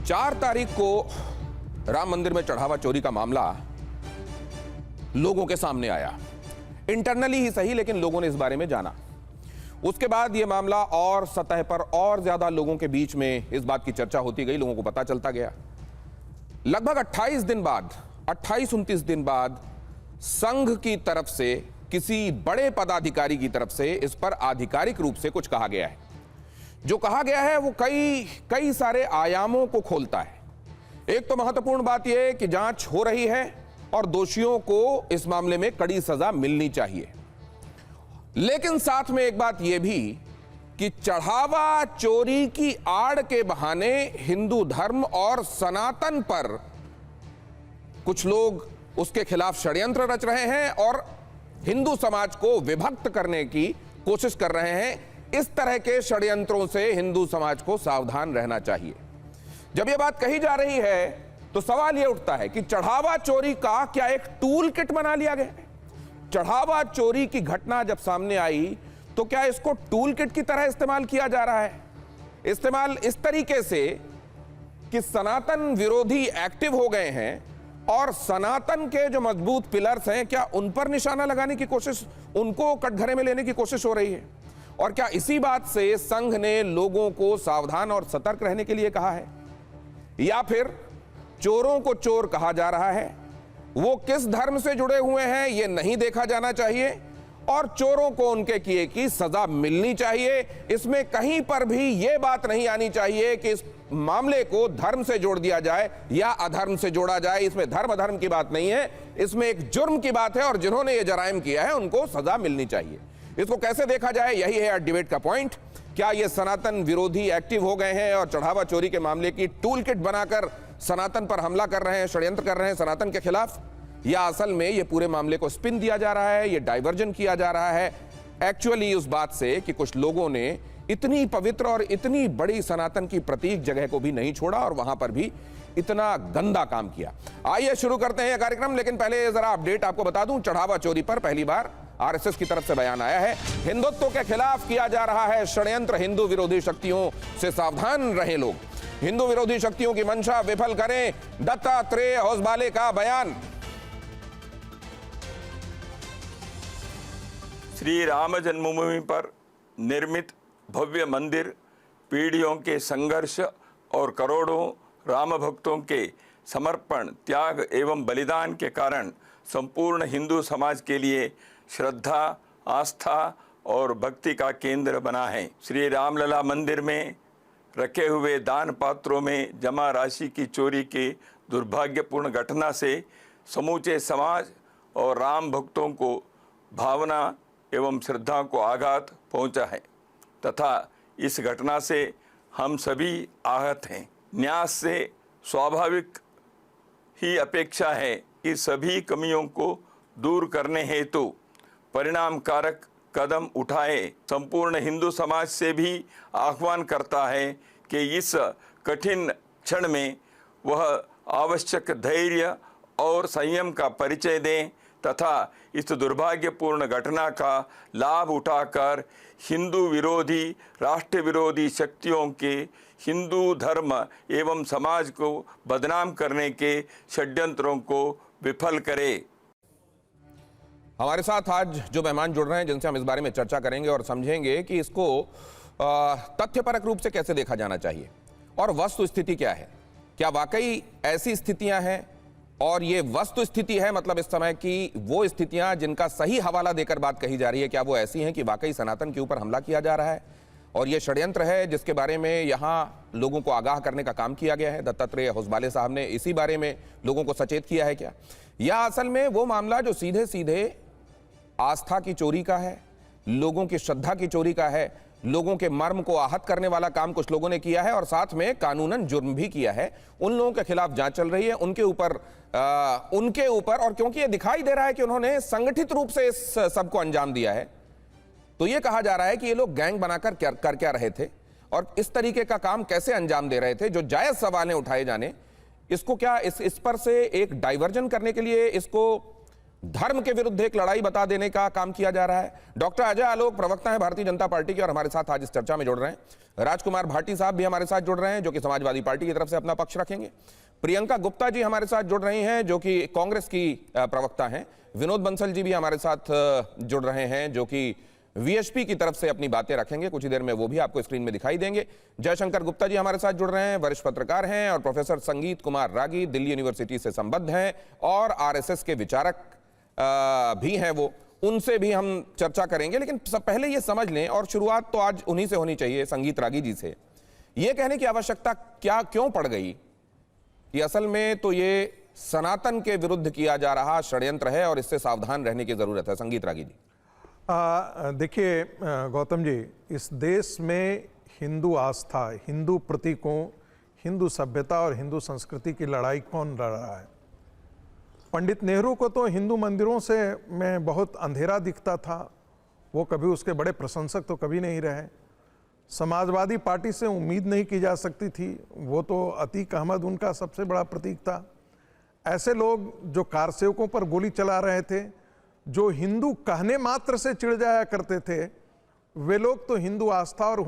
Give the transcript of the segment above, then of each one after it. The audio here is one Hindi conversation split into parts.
4 तारीख को राम मंदिर में चढ़ावा चोरी का मामला लोगों के सामने आया। इंटरनली ही सही, लेकिन लोगों ने इस बारे में जाना। उसके बाद यह मामला और सतह पर और ज्यादा लोगों के बीच में इस बात की चर्चा होती गई, लोगों को पता चलता गया। लगभग 28 दिन बाद, 28-29 दिन बाद संघ की तरफ से, किसी बड़े पदाधिकारी की तरफ से इस पर आधिकारिक रूप से कुछ कहा गया है। जो कहा गया है वो कई सारे आयामों को खोलता है। एक तो महत्वपूर्ण बात यह कि जांच हो रही है और दोषियों को इस मामले में कड़ी सजा मिलनी चाहिए। लेकिन साथ में एक बात यह भी कि चढ़ावा चोरी की आड़ के बहाने हिंदू धर्म और सनातन पर कुछ लोग उसके खिलाफ षड्यंत्र रच रहे हैं और हिंदू समाज को विभक्त करने की कोशिश कर रहे हैं। इस तरह के षड्यंत्रों से हिंदू समाज को सावधान रहना चाहिए। जब यह बात कही जा रही है तो सवाल यह उठता है कि चढ़ावा चोरी का क्या एक टूल किट बना लिया गया है? चढ़ावा चोरी की घटना जब सामने आई तो क्या इसको टूल किट की तरह इस्तेमाल किया जा रहा है? इस्तेमाल इस तरीके से कि सनातन विरोधी एक्टिव हो गए हैं और सनातन के जो मजबूत पिलर्स हैं, क्या उन पर निशाना लगाने की कोशिश, उनको कटघरे में लेने की कोशिश हो रही है? और क्या इसी बात से संघ ने लोगों को सावधान और सतर्क रहने के लिए कहा है? या फिर चोरों को चोर कहा जा रहा है, वो किस धर्म से जुड़े हुए हैं ये नहीं देखा जाना चाहिए और चोरों को उनके किए की सजा मिलनी चाहिए। इसमें कहीं पर भी यह बात नहीं आनी चाहिए कि इस मामले को धर्म से जोड़ दिया जाए या अधर्म से जोड़ा जाए। इसमें धर्म अधर्म की बात नहीं है, इसमें एक जुर्म की बात है और जिन्होंने ये जराइम किया है उनको सजा मिलनी चाहिए। इसको कैसे देखा जाए, यही है डिबेट का पॉइंट। क्या ये सनातन विरोधी एक्टिव हो गए हैं और चढ़ावा चोरी के मामले की टूल किट बनाकर सनातन पर हमला कर रहे हैं, षड्यंत्र कर रहे हैं सनातन के खिलाफ, या असल में ये पूरे मामले को स्पिन दिया जा रहा है, ये डाइवर्जन किया जा रहा है एक्चुअली उस बात से कि कुछ लोगों ने इतनी पवित्र और इतनी बड़ी सनातन की प्रतीक जगह को भी नहीं छोड़ा और वहां पर भी इतना गंदा काम किया। आइए शुरू करते हैं यह कार्यक्रम, लेकिन पहले जरा अपडेट आपको बता दूं। चढ़ावा चोरी पर पहली बार आरएसएस की तरफ से बयान आया है। हिंदुत्व के खिलाफ किया जा रहा है षड्यंत्र, हिंदू विरोधी शक्तियों से सावधान रहे लोग, हिंदू विरोधी शक्तियों की मंशा विफल करें, दत्तात्रेय होसबाले का बयान। श्री राम जन्मभूमि पर निर्मित भव्य मंदिर पीढ़ियों के संघर्ष और करोड़ों राम भक्तों के समर्पण, त्याग एवं बलिदान के कारण संपूर्ण हिंदू समाज के लिए श्रद्धा, आस्था और भक्ति का केंद्र बना है। श्री रामलला मंदिर में रखे हुए दान पात्रों में जमा राशि की चोरी की दुर्भाग्यपूर्ण घटना से समूचे समाज और राम भक्तों को भावना एवं श्रद्धा को आघात पहुंचा है तथा इस घटना से हम सभी आहत हैं। न्यास से स्वाभाविक ही अपेक्षा है कि सभी कमियों को दूर करने हेतु परिणामकारक कदम उठाए। संपूर्ण हिंदू समाज से भी आह्वान करता है कि इस कठिन क्षण में वह आवश्यक धैर्य और संयम का परिचय दें तथा इस दुर्भाग्यपूर्ण घटना का लाभ उठाकर हिंदू विरोधी, राष्ट्र विरोधी शक्तियों के हिंदू धर्म एवं समाज को बदनाम करने के षड्यंत्रों को विफल करे। हमारे साथ आज जो मेहमान जुड़ रहे हैं जिनसे हम इस बारे में चर्चा करेंगे और समझेंगे कि इसको तथ्यपरक रूप से कैसे देखा जाना चाहिए और वस्तु स्थिति क्या है। क्या वाकई ऐसी स्थितियां हैं और ये वस्तु स्थिति है, मतलब इस समय की वो स्थितियां जिनका सही हवाला देकर बात कही जा रही है, क्या वो ऐसी हैं कि वाकई सनातन के ऊपर हमला किया जा रहा है और ये षड्यंत्र है जिसके बारे में यहाँ लोगों को आगाह करने का काम किया गया है? दत्तात्रेय होसबाले साहब ने इसी बारे में लोगों को सचेत किया है क्या? या असल में वो मामला जो सीधे सीधे आस्था की चोरी का है, लोगों की श्रद्धा की चोरी का है, लोगों के मर्म को आहत करने वाला काम कुछ लोगों ने किया है और साथ में कानूनन जुर्म भी किया है। उन लोगों के खिलाफ जांच चल रही है, उनके ऊपर और क्योंकि ये दिखाई दे रहा है कि उन्होंने संगठित रूप से इस सब को अंजाम दिया है, तो ये कहा जा रहा है कि ये लोग गैंग बनाकर कर क्या रहे थे और इस तरीके का काम कैसे अंजाम दे रहे थे। जो जायज सवाल है उठाए जाने, इसको क्या इस पर से एक डाइवर्जन करने के लिए इसको धर्म के विरुद्ध एक लड़ाई बता देने का काम किया जा रहा है। डॉक्टर अजय आलोक प्रवक्ता है भारतीय जनता पार्टी के और हमारे साथ आज इस चर्चा में जुड़ रहे हैं। राजकुमार भाटी साहब भी हमारे साथ जुड़ रहे हैं जो कि समाजवादी पार्टी की तरफ से अपना पक्ष रखेंगे। प्रियंका गुप्ता जी हमारे साथ जुड़ रही हैं जो कि कांग्रेस की प्रवक्ता हैं। विनोद बंसल जी भी हमारे साथ जुड़ रहे हैं जो कि वीएचपी की तरफ से अपनी बातें रखेंगे। कुछ ही देर में वो भी आपको स्क्रीन में दिखाई देंगे। जयशंकर गुप्ता जी हमारे साथ जुड़ रहे हैं, वरिष्ठ पत्रकार हैं और प्रोफेसर संगीत कुमार रागी दिल्ली यूनिवर्सिटी से संबद्ध हैं और आरएसएस के विचारक भी हैं। वो उनसे भी हम चर्चा करेंगे, लेकिन सब पहले ये समझ लें और शुरुआत तो आज उन्हीं से होनी चाहिए, संगीत रागी जी से। ये कहने की आवश्यकता क्यों पड़ गई कि असल में तो ये सनातन के विरुद्ध किया जा रहा षड्यंत्र है और इससे सावधान रहने की जरूरत है। संगीत रागी जी। देखिए गौतम जी, इस देश में हिंदू आस्था, हिंदू प्रतीकों, हिंदू सभ्यता और हिंदू संस्कृति की लड़ाई कौन लड़ रहा है? पंडित नेहरू को तो हिंदू मंदिरों से मैं बहुत अंधेरा दिखता था, वो कभी उसके बड़े प्रशंसक तो कभी नहीं रहे। समाजवादी पार्टी से उम्मीद नहीं की जा सकती थी, वो तो अतीक अहमद उनका सबसे बड़ा प्रतीक था। ऐसे लोग जो कारसेवकों पर गोली चला रहे थे, जो हिंदू कहने मात्र से चिढ़ जाया करते थे, वे लोग तो हिंदू आस्था और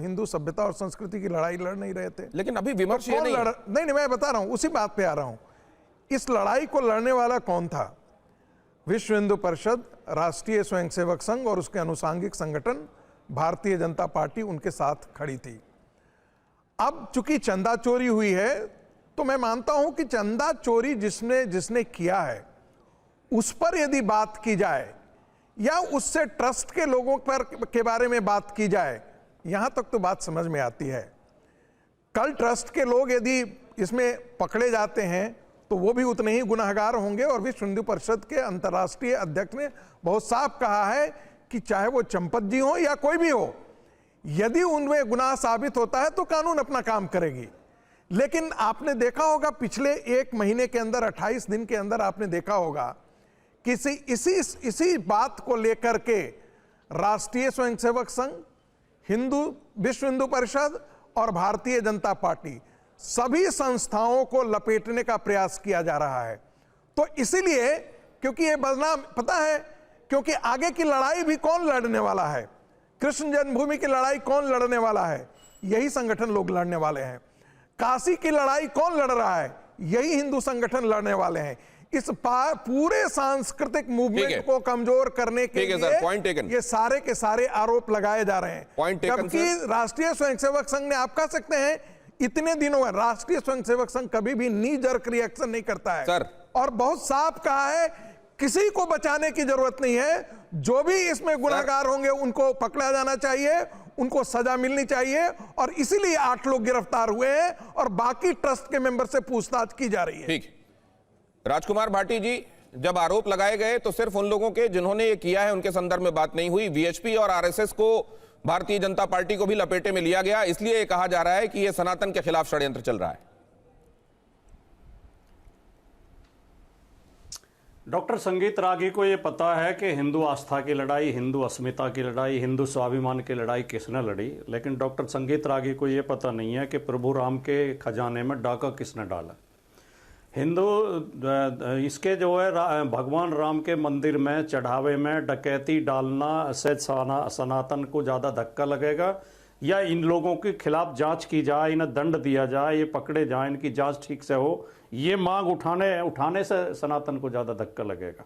हिंदू सभ्यता और संस्कृति की लड़ाई लड़ नहीं रहे थे। लेकिन अभी विमर्श ये नहीं, मैं बता रहा हूं, उसी बात पे आ रहा हूं। इस लड़ाई को लड़ने वाला कौन था? विश्व हिंदू परिषद, राष्ट्रीय स्वयंसेवक संघ और उसके अनुसांगिक संगठन भारतीय जनता पार्टी उनके साथ खड़ी थी। अब चूंकि चंदा चोरी हुई है तो मैं मानता हूं कि चंदा चोरी जिसने किया है उस पर यदि बात की जाए या उससे ट्रस्ट के लोगों के बारे में बात की जाए, यहां तक तो बात समझ में आती है। कल ट्रस्ट के लोग यदि इसमें पकड़े जाते हैं तो वो भी उतने ही गुनाहगार होंगे। और विश्व हिंदू परिषद के अंतर्राष्ट्रीय अध्यक्ष ने बहुत साफ कहा है कि चाहे वो चंपत जी हो या कोई भी हो, यदि उनमें गुनाह साबित होता है तो कानून अपना काम करेगी। लेकिन आपने देखा होगा पिछले 1 महीने के अंदर, 28 दिन के अंदर आपने देखा होगा कि इसी बात को लेकर के राष्ट्रीय स्वयंसेवक संघ, विश्व हिंदू परिषद और भारतीय जनता पार्टी सभी संस्थाओं को लपेटने का प्रयास किया जा रहा है। तो इसीलिए, क्योंकि ये बदनाम पता है, क्योंकि आगे की लड़ाई भी कौन लड़ने वाला है? कृष्ण जन्मभूमि की लड़ाई कौन लड़ने वाला है? यही संगठन लोग लड़ने वाले हैं। काशी की लड़ाई कौन लड़ रहा है? यही हिंदू संगठन लड़ने वाले हैं। इस पूरे सांस्कृतिक मूवमेंट को कमजोर करने के लिए ये सारे के सारे आरोप लगाए जा रहे हैं। जबकि राष्ट्रीय स्वयंसेवक संघ ने, आप कह सकते हैं इतने दिनों में राष्ट्रीय स्वयंसेवक संघ कभी भी नी जर्क रिएक्शन नहीं करता है सर, और बहुत साफ कहा है किसी को बचाने की जरूरत नहीं है। जो भी इसमें गुनहगार होंगे उनको पकड़ा जाना चाहिए, उनको सजा मिलनी चाहिए। और इसीलिए 8 लोग गिरफ्तार हुए हैं और बाकी ट्रस्ट के मेंबर से पूछताछ की जा रही है। ठीक। राजकुमार भाटी जी, जब आरोप लगाए गए तो सिर्फ उन लोगों के जिन्होंने ये किया है उनके संदर्भ में बात नहीं हुई। वीएचपी और आरएसएस को, भारतीय जनता पार्टी को भी लपेटे में लिया गया। इसलिए कहा जा रहा है कि यह सनातन के खिलाफ षड्यंत्र चल रहा है। डॉक्टर संगीत रागी को ये पता है कि हिंदू आस्था की लड़ाई, हिंदू अस्मिता की लड़ाई, हिंदू स्वाभिमान की लड़ाई किसने लड़ी, लेकिन डॉक्टर संगीत रागी को ये पता नहीं है कि प्रभु राम के खजाने में डाका किसने डाला। हिंदू इसके जो है भगवान राम के मंदिर में चढ़ावे में डकैती डालना से सनातन को ज़्यादा धक्का लगेगा, या इन लोगों के खिलाफ जांच की जाए, इन्हें दंड दिया जाए, ये पकड़े जाए, इनकी जांच ठीक से हो, ये मांग उठाने से सनातन को ज़्यादा धक्का लगेगा।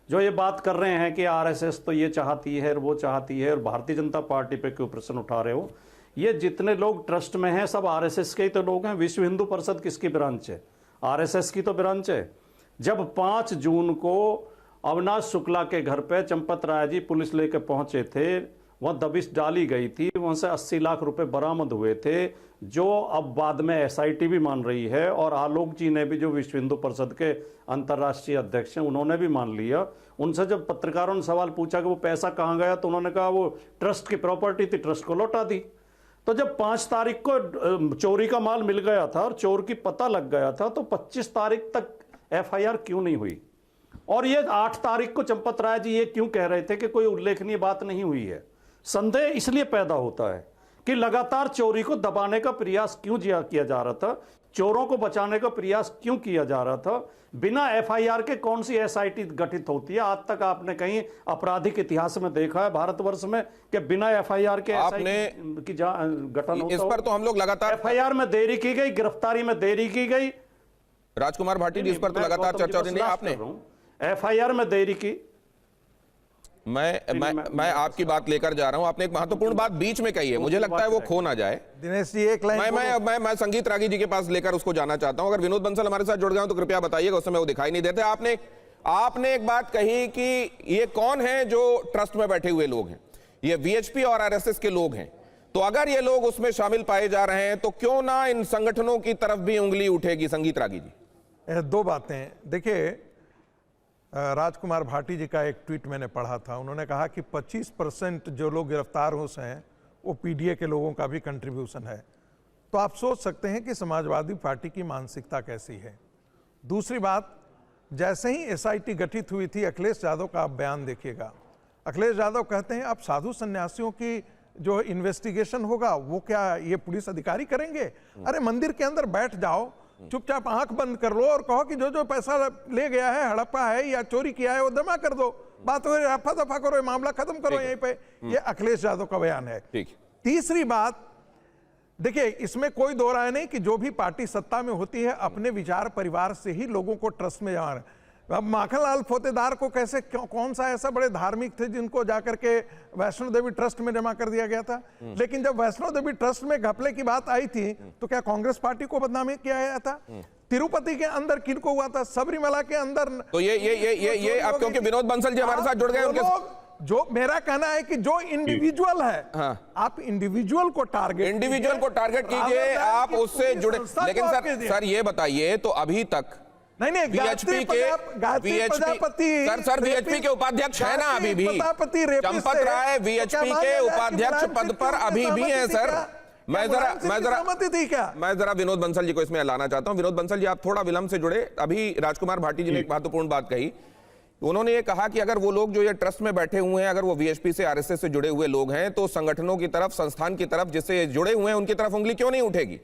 जो ये बात कर रहे हैं कि आरएसएस तो ये चाहती है और वो चाहती है और भारतीय जनता पार्टी पे क्यों प्रश्न उठा रहे हो, ये जितने लोग ट्रस्ट में हैं सब आरएसएस के ही तो लोग हैं। विश्व हिंदू परिषद किसकी ब्रांच है? आरएसएस की तो ब्रांच है। जब 5 जून को अविनाश शुक्ला के घर पे चंपत राय जी पुलिस लेकर पहुंचे थे, वहां दबिश डाली गई थी, वहां से 80 लाख रुपए बरामद हुए थे, जो अब बाद में एसआईटी भी मान रही है। और आलोक जी ने भी, जो विश्व हिंदू परिषद के अंतर्राष्ट्रीय अध्यक्ष हैं, उन्होंने भी मान लिया। उनसे जब पत्रकारों ने सवाल पूछा कि वो पैसा कहाँ गया, तो उन्होंने कहा वो ट्रस्ट की प्रॉपर्टी थी, ट्रस्ट को लौटा दी। तो जब 5 तारीख को चोरी का माल मिल गया था और चोर की पता लग गया था, तो 25 तारीख तक एफआईआर क्यों नहीं हुई? और ये 8 तारीख को चंपत राय जी ये क्यों कह रहे थे कि कोई उल्लेखनीय बात नहीं हुई है? संदेह इसलिए पैदा होता है कि लगातार चोरी को दबाने का प्रयास क्यों किया जा रहा था, चोरों को बचाने का प्रयास क्यों किया जा रहा था। बिना एफआईआर के कौन सी एसआईटी गठित होती है? आज तक आपने कहीं आपराधिक इतिहास में देखा है भारतवर्ष में कि बिना एफआईआर के आपने की गठन होता? इस पर तो हम लोग लगातार एफआईआर में देरी की गई, गिरफ्तारी में देरी की गई। राजकुमार भाटी जी, इस पर तो लगातार चर्चा हो रही है। आपने एफआईआर में देरी की। मैं आपकी बात लेकर जा रहा हूं। आपने एक महत्वपूर्ण बात बीच में कही है, मुझे लगता है वो खो ना जाए। दिनेश जी एक लाइन मैं संगीत रागी जी के पास लेकर उसको जाना चाहता हूं। अगर विनोद बंसल हमारे साथ जुड़ गए तो कृपया बताइएगा, उस समय वो दिखाई नहीं देते। आपने एक बात कही कि ये कौन है जो ट्रस्ट में बैठे हुए लोग हैं, ये वीएचपी और आरएसएस के लोग हैं। तो अगर ये लोग उसमें शामिल पाए जा रहे हैं तो क्यों ना इन संगठनों की तरफ भी उंगली उठेगी? संगीत रागी जी, दो बातें देखिए, राजकुमार भाटी जी का एक ट्वीट मैंने पढ़ा था। उन्होंने कहा कि 25% जो लोग गिरफ्तार हो हैं वो पीडीए के लोगों का भी कंट्रीब्यूशन है। तो आप सोच सकते हैं कि समाजवादी पार्टी की मानसिकता कैसी है। दूसरी बात, जैसे ही एसआईटी गठित हुई थी, अखिलेश यादव का आप बयान देखिएगा। अखिलेश यादव कहते हैं अब साधु सन्यासियों की जो इन्वेस्टिगेशन होगा वो क्या ये पुलिस अधिकारी करेंगे? अरे मंदिर के अंदर बैठ जाओ, चुपचाप आंख बंद कर लो और कहो कि जो जो पैसा ले गया है, हड़प्पा है या चोरी किया है, वो जमा कर दो। बात हो, रफा दफा करो, मामला खत्म करो यहीं पे। ये अखिलेश यादव का बयान है। तीसरी बात, देखिए इसमें कोई दो राय नहीं कि जो भी पार्टी सत्ता में होती है अपने विचार परिवार से ही लोगों को ट्रस्ट में जमा। अब माखनलाल फोतेदार को कैसे, कौन सा ऐसा बड़े धार्मिक थे जिनको जाकर के वैष्णो देवी ट्रस्ट में जमा कर दिया गया था? लेकिन जब वैष्णो देवी ट्रस्ट में घपले की बात आई थी तो क्या कांग्रेस पार्टी को बदनामी किया गया था? तिरुपति के अंदर किनको हुआ था? सबरीमला के अंदर। तो ये अब क्योंकि विनोद बंसल जी हमारे साथ जुड़ गए, जो मेरा कहना है कि जो इंडिविजुअल है, आप इंडिविजुअल को टारगेट कीजिए, आप उससे जुड़े। लेकिन सर ये बताइए, तो अभी तक नहीं वीएचपी के उपाध्यक्ष है ना अभी भी? चंपत राय वीएचपी के उपाध्यक्ष पद पर अभी भी हैं सर। मैं जरा विनोद बंसल जी को इसमें लाना चाहता हूं। विनोद बंसल जी, आप थोड़ा विलंब से जुड़े। अभी राजकुमार भाटी जी ने एक महत्वपूर्ण बात कही। उन्होंने ये कहा कि अगर वो लोग जो ये ट्रस्ट में बैठे हुए हैं, अगर वो वीएचपी से आरएसएस से जुड़े हुए लोग हैं, तो संगठनों की तरफ, संस्थान की तरफ जिससे जुड़े हुए हैं उनकी तरफ उंगली क्यों नहीं उठेगी?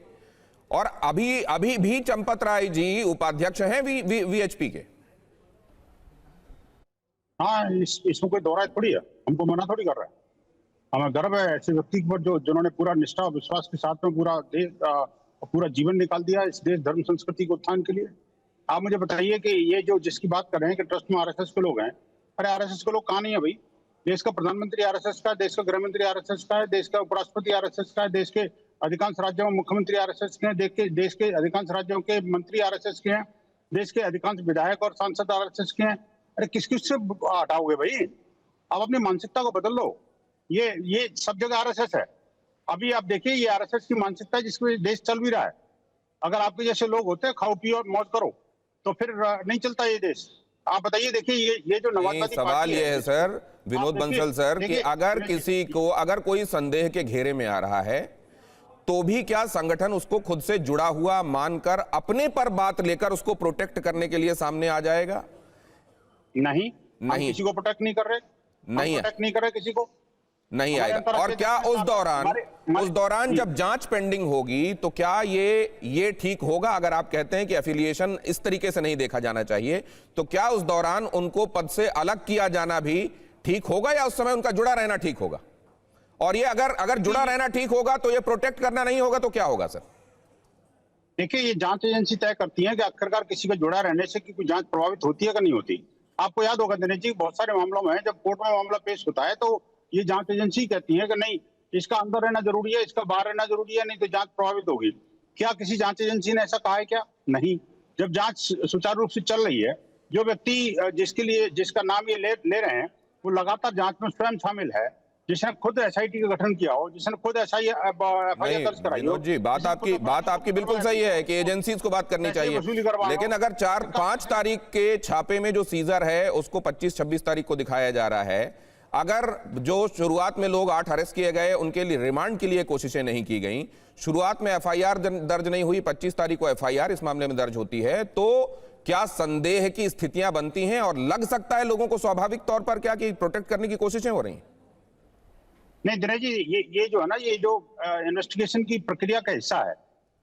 और अभी भी चंपत राय जी उपाध्यक्ष हैं वीएचपी के। हाँ, इसमें कोई दो राय थोड़ी है, हमको मना थोड़ी कर रहा है। हमें गर्व है ऐसे व्यक्ति पर जिन्होंने पूरा निष्ठा और विश्वास के साथ में पूरा जीवन निकाल दिया इस देश धर्म संस्कृति के उत्थान के लिए। आप मुझे बताइए कि ये जो जिसकी बात कर रहे हैं कि ट्रस्ट में आरएसएस के लोग हैं, अरे आरएसएस के लोग कहाँ नहीं है भाई? देश का प्रधानमंत्री आरएसएस का है, देश का गृह मंत्री आरएसएस का है, देश का उपराष्ट्रपति आरएसएस का है, देश के अधिकांश राज्यों में मुख्यमंत्री आरएसएस के हैं, देश के अधिकांश राज्यों के मंत्री आरएसएस के हैं, देश के अधिकांश विधायक और सांसद आरएसएस के हैं। अरे किस से हटाओगे भाई? आप अपनी मानसिकता को बदल लो। ये सब जगह आरएसएस है। अभी आप देखिए, ये आरएसएस की मानसिकता है जिसमें देश चल भी रहा है। अगर आपके जैसे लोग होते हैं, खाओ पियो और मौज करो, तो फिर नहीं चलता ये देश। आप बताइए, देखिए ये जो नवाजवादी सवाल ये है सर, विनोद बंसल सर, कि अगर किसी को, अगर कोई संदेह के घेरे में आ रहा है तो भी क्या संगठन उसको खुद से जुड़ा हुआ मानकर अपने पर बात लेकर उसको प्रोटेक्ट करने के लिए सामने आ जाएगा? नहीं, किसी को प्रोटेक्ट नहीं कर रहे, प्रोटेक्ट नहीं कर रहे किसी को, नहीं आएगा। और क्या उस दौरान जब जांच पेंडिंग होगी तो क्या ये ठीक होगा? अगर आप कहते हैं कि एफिलिएशन इस तरीके से नहीं देखा जाना चाहिए, तो क्या उस दौरान उनको पद से अलग किया जाना भी ठीक होगा या उस समय उनका जुड़ा रहना ठीक होगा? और ये अगर जुड़ा रहना ठीक होगा तो ये प्रोटेक्ट करना नहीं होगा तो क्या होगा सर? देखिए, ये जांच एजेंसी तय करती है कि आखिरकार किसी का जुड़ा रहने से कोई जांच प्रभावित होती है कि नहीं होती। आपको याद होगा दिनेश जी, बहुत सारे मामलों में जब कोर्ट में मामला पेश होता है तो ये जांच एजेंसी कहती है कि नहीं, इसका अंदर रहना जरूरी है, इसका बाहर रहना जरूरी है, नहीं तो जांच प्रभावित होगी। क्या किसी जांच एजेंसी ने ऐसा कहा है क्या? नहीं। जब जांच सुचारू रूप से चल रही है, जो व्यक्ति जिसका नाम ये ले रहे हैं वो लगातार जांच में स्वयं शामिल है, जिसने खुद एसआईटी का गठन किया हो, जिसने खुद एफआईआर दर्ज कराई हो। जी, बात आपकी बिल्कुल सही है कि एजेंसीज को बात करनी चाहिए, लेकिन अगर 4-5 तारीख के छापे में जो सीजर है उसको 25-26 तारीख को दिखाया जा रहा है, अगर जो शुरुआत में लोग 8 अरेस्ट किए गए उनके लिए रिमांड के लिए कोशिशें नहीं की गई, शुरुआत में एफआईआर दर्ज नहीं हुई, 25 तारीख को एफआईआर इस मामले में दर्ज होती है, तो क्या संदेह की स्थितियां बनती हैं और लग सकता है लोगों को स्वाभाविक तौर पर क्या कि प्रोटेक्ट करने की कोशिशें हो रही हैं? नहीं दिनेश जी, ये जो है ना, ये जो इन्वेस्टिगेशन की प्रक्रिया का हिस्सा है।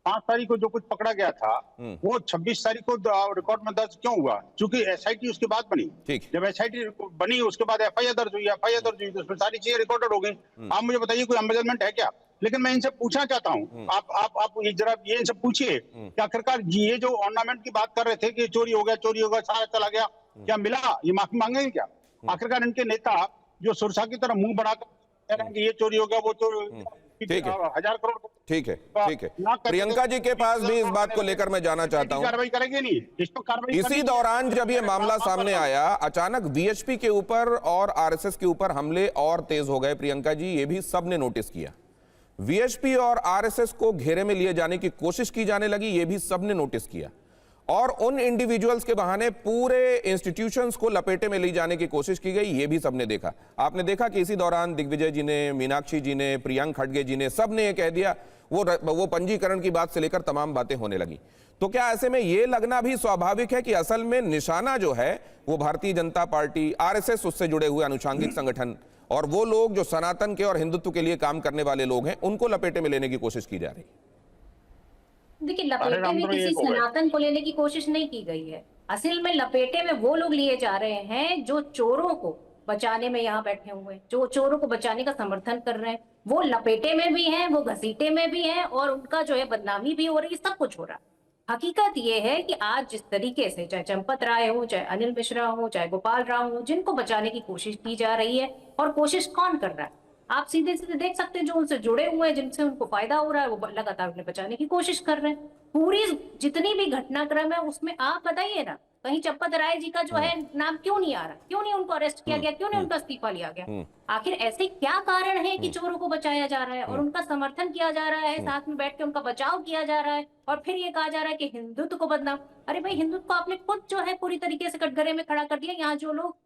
5 तारीख को जो कुछ पकड़ा गया था वो 26 तारीख को रिकॉर्ड में दर्ज क्यों हुआ? क्योंकि एसआईटी उसके बाद बनी। ठीक। जब एसआईटी बनी उसके बाद एफआईआर दर्ज हुई, तो उसमें सारी चीजें रिकॉर्डेड हो गई। आप मुझे बताइए, कोई एम्बेजलमेंट है क्या? लेकिन मैं इनसे पूछना चाहता हूँ, आप ये जरा ये इनसे पूछिए कि आखिरकार ये जो ऑर्नामेंट की बात कर रहे थे कि चोरी हो गया, सारा चला गया, क्या मिला? ये माफी मांगेंगे क्या? आखिरकार इनके नेता जो सुरसा की तरह मुंह बढ़ाकर कह रहे हैं कि ये चोरी हो गया, वो चोरी हो गया, ठीक है। 1000 करोड़। ठीक है, ठीक है। प्रियंका जी के पास भी इस बात को लेकर मैं जाना चाहता हूं। कार्रवाई करेंगे नहीं, इस पर कार्रवाई इसी दौरान जब ये मामला सामने आया, अचानक वीएचपी के ऊपर और आरएसएस के ऊपर हमले और तेज हो गए। प्रियंका जी, ये भी सबने नोटिस किया। वीएचपी और आरएसएस को घेरे में लिए जाने की कोशिश की जाने लगी, ये भी सबने नोटिस किया। और उन इंडिविजुअल्स के बहाने पूरे इंस्टीट्यूशंस को लपेटे में ले जाने की कोशिश की गई, ये भी सबने देखा। आपने देखा कि इसी दौरान दिग्विजय जी ने, मीनाक्षी जी ने, प्रियंक खड़गे जी ने, सबने ये कह दिया, वो पंजीकरण की बात से लेकर तमाम बातें होने लगी। तो क्या ऐसे में ये लगना भी स्वाभाविक है कि असल में निशाना जो है वो भारतीय जनता पार्टी, आरएसएस, उससे जुड़े हुए अनुषांगिक संगठन और वो लोग जो सनातन के और हिंदुत्व के लिए काम करने वाले लोग हैं, उनको लपेटे में लेने की कोशिश की जा रही है? देखिए, लपेटे में किसी सनातन को लेने की कोशिश नहीं की गई है। असल में लपेटे में वो लोग लिए जा रहे हैं जो चोरों को बचाने में यहाँ बैठे हुए हैं, जो चोरों को बचाने का समर्थन कर रहे हैं। वो लपेटे में भी हैं, वो घसीटे में भी हैं, और उनका जो है बदनामी भी हो रही है, सब कुछ हो रहा है। हकीकत ये है कि आज जिस तरीके से चाहे चंपत राय हो, चाहे अनिल मिश्रा हो, चाहे गोपाल राव हो, जिनको बचाने की कोशिश की जा रही है, और कोशिश कौन कर रहा है आप सीधे सीधे देख सकते हैं। जो उनसे जुड़े हुए हैं, जिनसे उनको फायदा हो रहा है, वो लगातार उन्हें बचाने की कोशिश कर रहे हैं। पूरी जितनी भी घटनाक्रम है उसमें आप बताइए ना, कहीं चंपत राय जी का जो है नाम क्यों नहीं आ रहा? क्यों नहीं उनको अरेस्ट किया गया? क्यों नहीं उनका इस्तीफा लिया गया? आखिर ऐसे क्या कारण है कि चोरों को बचाया जा रहा है और उनका समर्थन किया जा रहा है, साथ में बैठ के उनका बचाव किया जा रहा है, और फिर ये कहा जा रहा है कि हिंदुत्व को बदनाम? अरे भाई, हिंदुत्व को आपने खुद जो है पूरी तरीके से कटघरे में खड़ा कर दिया। यहाँ जो लोग,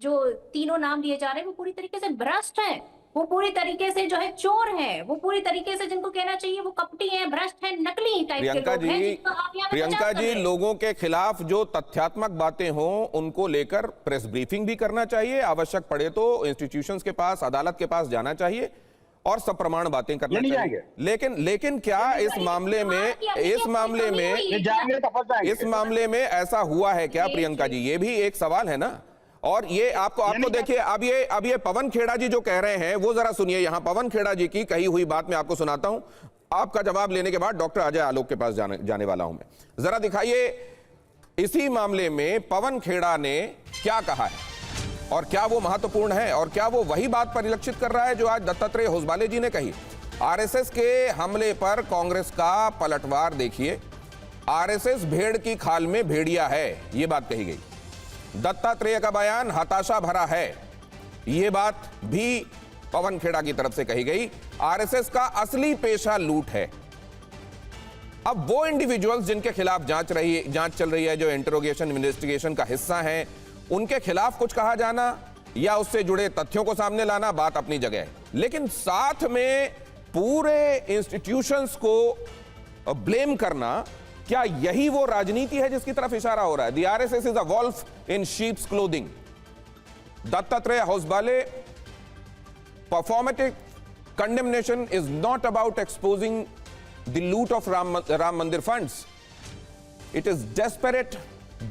जो तीनों नाम लिए जा रहे हैं, वो पूरी तरीके से भ्रष्ट है, वो पूरी तरीके से जो है चोर है, वो पूरी तरीके से जिनको कहना चाहिए वो कपटी है, भ्रष्ट है, नकली टाइप के लोग हैं, जिनको आप यहाँ पे प्रियंका बचाव कर जी, रहे हैं। लोगों के खिलाफ जो तथ्यात्मक बातें हों उनको लेकर प्रेस ब्रीफिंग भी करना चाहिए, आवश्यक पड़े तो इंस्टीट्यूशंस के पास, अदालत के पास जाना चाहिए और सप्रमाण बातें करना चाहिए। लेकिन क्या इस मामले में ऐसा हुआ है क्या प्रियंका जी? ये भी एक सवाल है ना। और ये आपको देखिए, अब ये पवन खेड़ा जी जो कह रहे हैं, वो जरा सुनिए। यहां पवन खेड़ा जी की कही हुई बात मैं आपको सुनाता हूं। आपका जवाब लेने के बाद डॉक्टर अजय आलोक के पास जाने वाला हूं मैं। जरा दिखाइए इसी मामले में पवन खेड़ा ने क्या कहा है और क्या वो महत्वपूर्ण है और क्या वो वही बात परिलक्षित कर रहा है जो आज दत्तात्रेय होसबाले जी ने कही। आरएसएस के हमले पर कांग्रेस का पलटवार देखिए। आरएसएस भेड़ की खाल में भेड़िया है, ये बात कही गई। दत्तात्रेय का बयान हताशा भरा है, यह बात भी पवन खेड़ा की तरफ से कही गई। आरएसएस का असली पेशा लूट है। अब वो इंडिविजुअल्स जिनके खिलाफ जांच चल रही है, जो इंटरोगेशन इन्वेस्टिगेशन का हिस्सा हैं, उनके खिलाफ कुछ कहा जाना या उससे जुड़े तथ्यों को सामने लाना बात अपनी जगह है, लेकिन साथ में पूरे इंस्टीट्यूशंस को ब्लेम करना, क्या यही वो राजनीति है जिसकी तरफ इशारा हो रहा है? The RSS is a wolf in sheep's clothing. Dattatreya Hosabale, performative condemnation is not about exposing the loot of Ram Mandir funds. It is desperate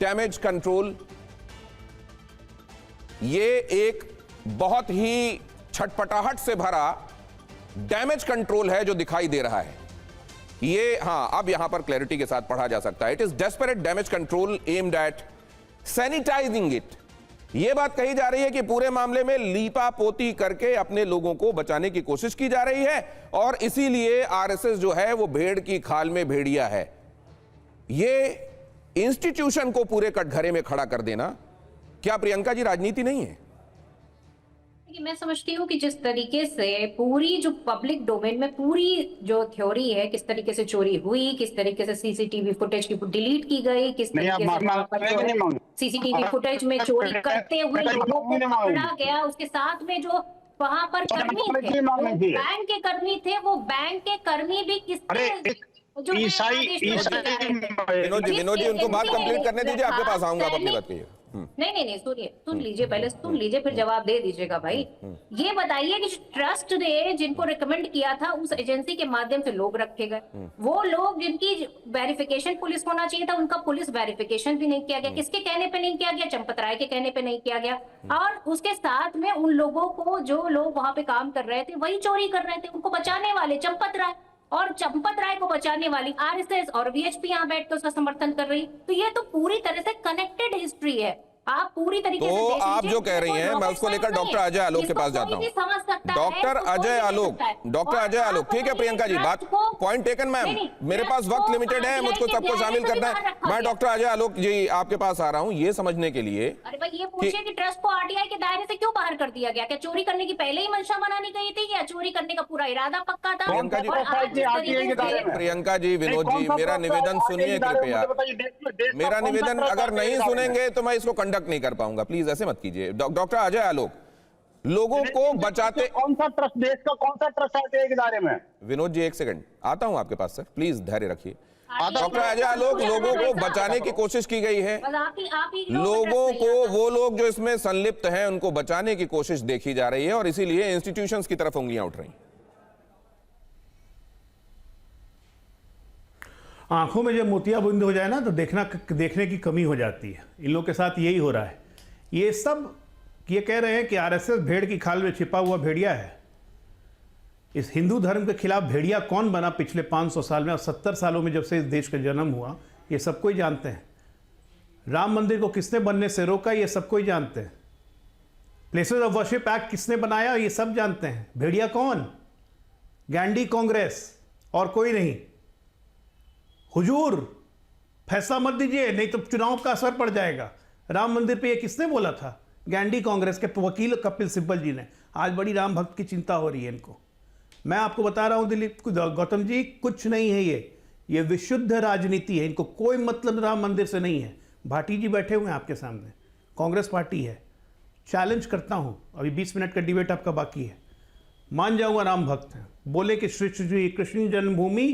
damage control. ये एक बहुत ही छटपटाहट से भरा डैमेज कंट्रोल है जो दिखाई दे रहा है। ये अब यहां पर क्लैरिटी के साथ पढ़ा जा सकता है। It is desperate damage control aimed at sanitising it. यह बात कही जा रही है कि पूरे मामले में लीपा पोती करके अपने लोगों को बचाने की कोशिश की जा रही है और इसीलिए आरएसएस जो है वो भेड़ की खाल में भेड़िया है। ये इंस्टीट्यूशन को पूरे कटघरे में खड़ा कर देना क्या प्रियंका जी राजनीति नहीं है? मैं समझती हूँ कि जिस तरीके से पूरी जो पब्लिक डोमेन में पूरी जो थ्योरी है, किस तरीके से चोरी हुई, किस तरीके से सीसीटीवी फुटेज की डिलीट की गई, किस तरीके से सीसीटीवी फुटेज में चोरी करते हुए लोगों को पकड़ा गया, उसके साथ में जो वहां पर कर्मी थे, बैंक के कर्मी थे, वो बैंक के कर्मी भी किस विनोद जी उनको बात कंप्लीट करने दीजिए, आपके पास आऊंगा, आप अपनी बात कहिए। नहीं सुनिए, सुन लीजिए, पहले सुन लीजिए फिर जवाब दे दीजिएगा भाई। ये बताइए कि ट्रस्ट ने जिनको रिकमेंड किया था उस एजेंसी के माध्यम से लोग रखे गए, वो लोग जिनकी वेरिफिकेशन पुलिस होना चाहिए था उनका पुलिस वेरिफिकेशन भी नहीं किया गया। किसके कहने पे नहीं किया गया? चंपत राय के कहने पे नहीं किया गया। और उसके साथ में उन लोगों को, जो लोग वहां पे काम कर रहे थे वही चोरी कर रहे थे, उनको बचाने वाले चंपत राय, और चंपत राय को बचाने वाली आरएसएस और वीएचपी यहाँ बैठ के उसका समर्थन कर रही। तो ये तो पूरी तरह से कनेक्टेड हिस्ट्री है। आप पूरी तरीके से तो देख आप लीजिए, जो कह रही हैं, मैं उसको लेकर डॉक्टर अजय आलोक के पास जाता हूं। डॉक्टर अजय आलोक, डॉक्टर अजय आलोक, ठीक है प्रियंका जी, बात पॉइंट टेकन मैम, मेरे पास वक्त लिमिटेड है, मुझको सबको शामिल करना है। मैं डॉक्टर अजय आलोक जी आपके पास आ रहा हूं ये समझने के लिए, अरे भाई ये पूछिए कि ट्रस्ट को आरटीआई के दायरे से क्यों बाहर कर दिया गया? क्या चोरी करने की पहले ही मंशा बनानी गई थी या चोरी करने का पूरा इरादा पक्का था? प्रियंका जी, और आज जिस तरीके से प्रियंका जी, विनोद जी, मेरा निवेदन सुनिए कृपया। मेरा निवेदन अगर नहीं सुनेंगे तो मैं इसको कंडक्ट नहीं कर पाऊंगा, प्लीज ऐसे मत कीजिए। डॉक्टर अजय आलोक, लोगों को बचाते, कौन सा ट्रस्ट, देश का कौन सा ट्रस्ट आरटीआई के दायरे में? विनोद जी एक सेकंड, आता हूं आपके पास सर, प्लीज धैर्य रखिए। डॉक्टर अजय आलोक, लोगों को बचाने की कोशिश की गई है, लोगों को, वो लोग जो इसमें संलिप्त हैं उनको बचाने की कोशिश देखी जा रही है और इसीलिए इंस्टीट्यूशंस की तरफ उंगलियां उठ रही हैं। आंखों में जब मोतियाबिंद हो जाए ना तो देखने की कमी हो जाती है। इन लोगों के साथ यही हो रहा है। ये सब ये कह रहे हैं कि आरएसएस भेड़ की खाल में छिपा हुआ भेड़िया है। इस हिंदू धर्म के खिलाफ भेड़िया कौन बना पिछले 500 साल में और 70 सालों में जब से इस देश का जन्म हुआ, ये सब कोई जानते हैं। राम मंदिर को किसने बनने से रोका, ये सब कोई जानते हैं। प्लेसेस ऑफ वर्शिप एक्ट किसने बनाया, ये सब जानते हैं। भेड़िया कौन? गांधी कांग्रेस और कोई नहीं। हुजूर फैसला मत दीजिए नहीं तो चुनाव का असर पड़ जाएगा। राम मंदिर पे ये किसने बोला था? गांधी कांग्रेस के वकील कपिल सिब्बल जी ने। आज बड़ी राम भक्त की चिंता हो रही है इनको। मैं आपको बता रहा हूं दिलीप गौतम जी, कुछ नहीं है ये विशुद्ध राजनीति है। इनको कोई मतलब राम मंदिर से नहीं है। भाटी जी बैठे हुए हैं आपके सामने, कांग्रेस पार्टी है। चैलेंज करता हूं, अभी 20 मिनट का डिबेट आपका बाकी है। मान जाऊंगा राम भक्त हैं, बोले कि श्री कृष्ण जन्मभूमि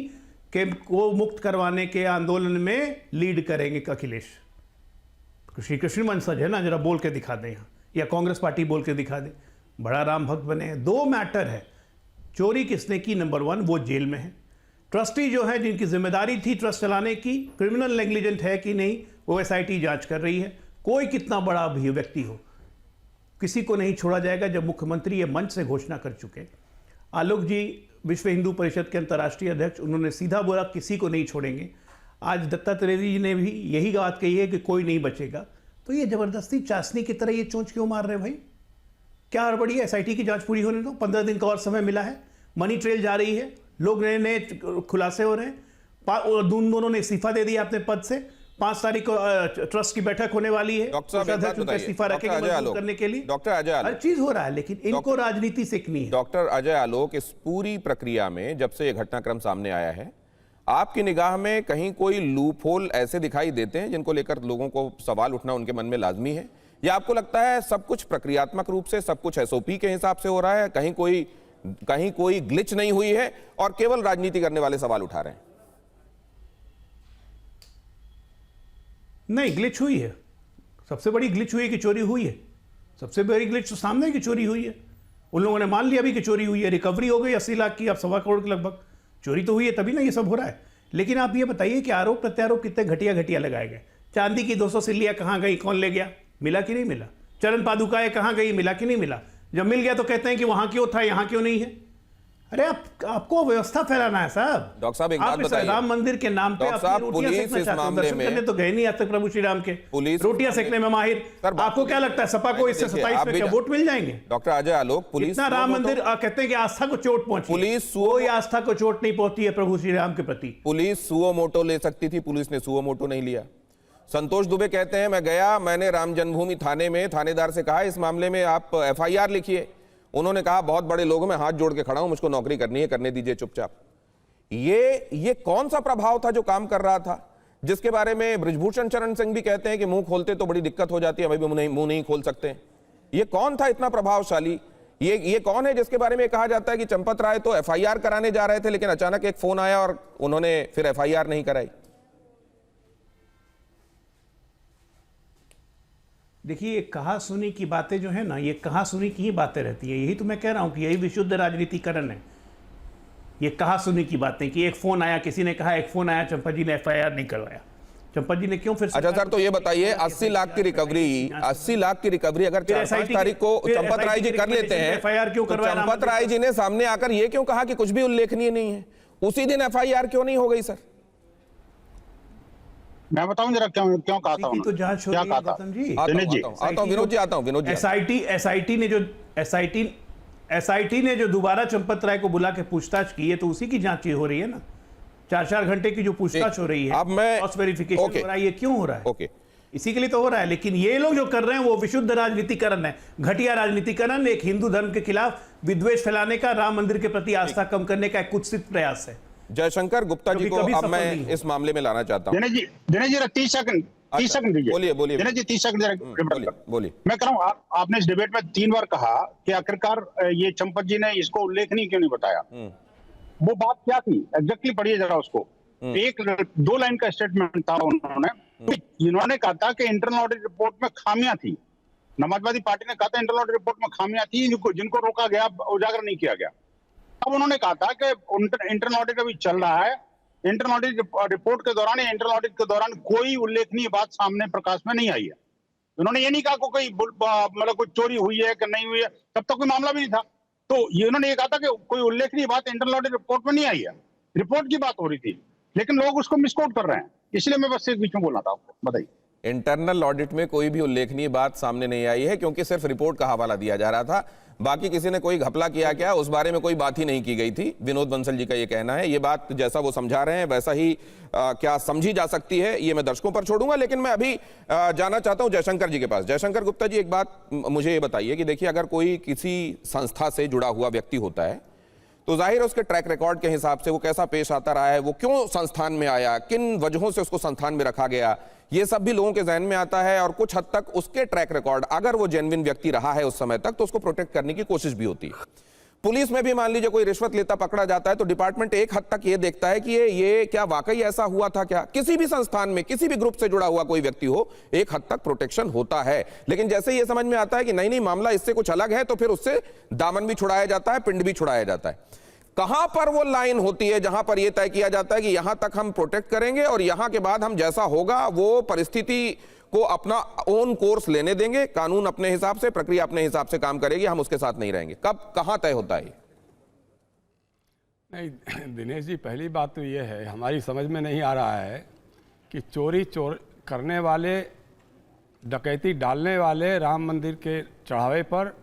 के को मुक्त करवाने के आंदोलन में लीड करेंगे अखिलेश। श्री कृष्ण वंशज है ना, जरा बोल के दिखा दें यहाँ, या कांग्रेस पार्टी बोल के दिखा दे। बड़ा राम भक्त बने हैं। 2 मैटर है, चोरी किसने की, नंबर 1 वो जेल में है। ट्रस्टी जो है जिनकी जिम्मेदारी थी ट्रस्ट चलाने की, क्रिमिनल नेग्लिजेंट है कि नहीं, वो एसआईटी जांच कर रही है। कोई कितना बड़ा भी व्यक्ति हो, किसी को नहीं छोड़ा जाएगा। जब मुख्यमंत्री ये मंच से घोषणा कर चुके, आलोक जी विश्व हिंदू परिषद के अंतर्राष्ट्रीय अध्यक्ष, उन्होंने सीधा बोला किसी को नहीं छोड़ेंगे। आज दत्तात्रेय जी ने भी यही बात कही है कि कोई नहीं बचेगा। तो ये जबरदस्ती चाशनी की तरह ये चोंच क्यों मार रहे हैं भाई? क्या हड़बड़ी है? एसआईटी की जांच पूरी होने दो, 15 दिन का और समय मिला है। मनी ट्रेल जा रही है, लोग नए नए खुलासे हो रहे हैं। दोनों ने इस्तीफा दे दिया अपने पद से। 5 तारीख को ट्रस्ट की बैठक होने वाली है। डॉक्टर इस्तीफा रखेंगे मजबूत करने के लिए। डॉक्टर अजय आलोक, हर चीज हो रहा है, लेकिन इनको राजनीति सीखनी है। डॉक्टर अजय आलोक, इस पूरी प्रक्रिया में जब से ये घटनाक्रम सामने आया है, आपकी निगाह में कहीं कोई लूप होल ऐसे दिखाई देते हैं जिनको लेकर लोगों को सवाल उठना उनके मन में लाजमी है, या आपको लगता है सब कुछ प्रक्रियात्मक रूप से, सब कुछ एसओपी के हिसाब से हो रहा है, कहीं कोई ग्लिच नहीं हुई है और केवल राजनीति करने वाले सवाल उठा रहे हैं? नहीं, ग्लिच हुई है। सबसे बड़ी ग्लिच हुई है कि चोरी हुई है। सबसे बड़ी ग्लिच तो सामने है कि चोरी हुई है। उन लोगों ने मान लिया भी कि चोरी हुई है। रिकवरी हो गई 80 लाख की, अब 1.25 करोड़ के लगभग। चोरी तो हुई है, तभी ना ये सब हो रहा है। लेकिन आप ये बताइए कि आरोप प्रत्यारोप कितने घटिया लगाए गए। चांदी की 200 सिल्लियाँ कहाँ गई, कौन ले गया, मिला कि नहीं मिला? चरण पादुकाएं कहाँ गई, मिला कि नहीं मिला? जब मिल गया तो कहते हैं कि वहां क्यों था, यहाँ क्यों नहीं है? अरे आपको व्यवस्था फैलाना है साहब। डॉक्टर साहब एक बात बताइए, राम मंदिर के नाम पे पुलिस इस मामले में तो गए नहीं आज तक प्रभु श्री राम के, रोटियां सेकने में माहिर। आपको क्या लगता है सपा को इससे 27 में क्या वोट मिल जाएंगे? डॉक्टर अजय आलोक, पुलिस इतना राम मंदिर कहते हैं कि आस्था को चोट पहुंची, पुलिस कोई आस्था को चोट नहीं पहुंची है प्रभु श्री राम के प्रति। पुलिस सुओ मोटो ले सकती थी, पुलिस ने सुओ मोटो नहीं लिया। संतोष दुबे कहते हैं मैं गया, मैंने राम जन्मभूमि थाने में थानेदार से कहा इस मामले में आप FIR लिखिए। उन्होंने कहा बहुत बड़े लोग मैं हाथ जोड़ के खड़ा हूं, मुझको नौकरी करनी है, करने दीजिए चुपचाप। ये कौन सा प्रभाव था जो काम कर रहा था, जिसके बारे में बृजभूषण शरण सिंह भी कहते हैं कि मुंह खोलते तो बड़ी दिक्कत हो जाती है, अभी भी मुंह नहीं खोल सकते। ये कौन था इतना प्रभावशाली? ये कौन है जिसके बारे में कहा जाता है कि चंपत राय तो FIR कराने जा रहे थे, लेकिन अचानक एक फोन आया और उन्होंने फिर FIR नहीं कराई? देखिए, ये कहा सुनी की बातें जो है ना, ये कहा सुनी की ही बातें रहती है। यही तो मैं कह रहा हूँ कि यही विशुद्ध राजनीतिकरण है। ये कहा सुनी की बातें कि एक फोन आया, किसी ने कहा एक फोन आया, चंपा जी ने FIR नहीं करवाया। चंपा जी ने क्यों फिर? अच्छा सर, तो ये बताइए 80 लाख की रिकवरी अगर 4-5 तारीख को चंपत राय जी कर लेते हैं, FIR क्यों तो करवाया? चंपत राय जी ने सामने आकर ये क्यों कहा कि कुछ भी उल्लेखनीय नहीं है? उसी दिन FIR क्यों नहीं हो गई सर? मैं बताऊं जरा क्यों कहा था तो जांच हो रही है गौतम जी। आता हूं विनोद जी। SIT ने जो दोबारा चंपत राय को बुला के पूछताछ की है, तो उसी की जांच हो रही है ना। 4-4 घंटे की जो पूछताछ हो रही है, अब मैं क्रॉस वेरिफिकेशन हो रहा है, ये क्यों हो रहा है? ओके, इसी के लिए तो हो रहा है। लेकिन ये लोग जो कर रहे हैं वो विशुद्ध राजनीतिकरण है, घटिया राजनीतिकरण, एक हिंदू धर्म के खिलाफ विद्वेष फैलाने का, राम मंदिर के प्रति आस्था कम करने का एक कुत्सित प्रयास है। जयशंकर गुप्ता जी को अब मैं इस मामले में लाना चाहता हूं। दिनेश जी 30 सेकंड दीजिए। बोलिए दिनेश जी 30 सेकंड बोलिए। मैं कह रहा हूं, आपने इस डिबेट में 3 बार कहा कि आखिरकार ये चंपत जी ने इसको उल्लेखनीय क्यों नहीं बताया। वो बात क्या थी एग्जैक्टली? पढ़िए जरा उसको। 1-2 लाइन का स्टेटमेंट था इन्होंने कहा था कि इंटरनल ऑडिट रिपोर्ट में खामियां थी। समाजवादी पार्टी ने कहा था इंटरनल ऑडिट रिपोर्ट में खामियां थी, जिनको रोका गया, उजागर नहीं किया गया। अब उन्होंने कहा था कि इंटरनल ऑडिट अभी चल रहा है, इंटरनल ऑडिट रिपोर्ट के दौरान, इंटरनल ऑडिट के दौरान कोई उल्लेखनीय बात सामने प्रकाश में नहीं आई है। उन्होंने ये नहीं कहा कोई मतलब कोई चोरी हुई है कि नहीं हुई है, तब तक कोई मामला भी नहीं था। तो ये उन्होंने ये कहा था कि कोई उल्लेखनीय बात इंटरनल ऑडिट रिपोर्ट में नहीं आई है, रिपोर्ट की बात हो रही थी, लेकिन लोग उसको मिसकोट कर रहे हैं। इसलिए मैं बस एक बीच में बोलना था आपको। बताइए। इंटरनल ऑडिट में कोई भी उल्लेखनीय बात सामने नहीं आई है, क्योंकि सिर्फ रिपोर्ट का हवाला दिया जा रहा था। बाकी किसी ने कोई घपला किया क्या, उस बारे में कोई बात ही नहीं की गई थी। विनोद बंसल जी का ये कहना है। ये बात जैसा वो समझा रहे हैं वैसा ही क्या समझी जा सकती है, ये मैं दर्शकों पर छोड़ूंगा। लेकिन मैं अभी जाना चाहता हूं जयशंकर जी के पास। जयशंकर गुप्ता जी, एक बात मुझे ये बताइए कि देखिए, अगर कोई किसी संस्था से जुड़ा हुआ व्यक्ति होता है तो जाहिर है उसके ट्रैक रिकॉर्ड के हिसाब से वो कैसा पेश आता रहा है, वो क्यों संस्थान में आया, किन वजहों से उसको संस्थान में रखा गया, ये सब भी लोगों के जहन में आता है। और कुछ हद तक उसके ट्रैक रिकॉर्ड, अगर वो जेन्युइन व्यक्ति रहा है उस समय तक, तो उसको प्रोटेक्ट करने की कोशिश भी होती है। पुलिस में भी मान लीजिए कोई रिश्वत लेता पकड़ा जाता है तो डिपार्टमेंट एक हद तक ये देखता है कि ये क्या वाकई ऐसा हुआ था क्या। किसी भी संस्थान में किसी भी ग्रुप से जुड़ा हुआ कोई व्यक्ति हो, एक हद तक प्रोटेक्शन होता है। लेकिन जैसे ये समझ में आता है कि नहीं मामला इससे कुछ अलग है, तो फिर उससे दामन भी छुड़ाया जाता है, पिंड भी छुड़ाया जाता है। कहां पर वो लाइन होती है जहां पर यह तय किया जाता है कि यहां तक हम प्रोटेक्ट करेंगे और यहां के बाद हम जैसा होगा वो परिस्थिति को अपना ओन कोर्स लेने देंगे, कानून अपने हिसाब से, प्रक्रिया अपने हिसाब से काम करेगी, हम उसके साथ नहीं रहेंगे? कब कहां तय होता है? नहीं दिनेश जी, पहली बात तो ये है, हमारी समझ में नहीं आ रहा है कि चोरी करने वाले, डकैती डालने वाले राम मंदिर के चढ़ावे पर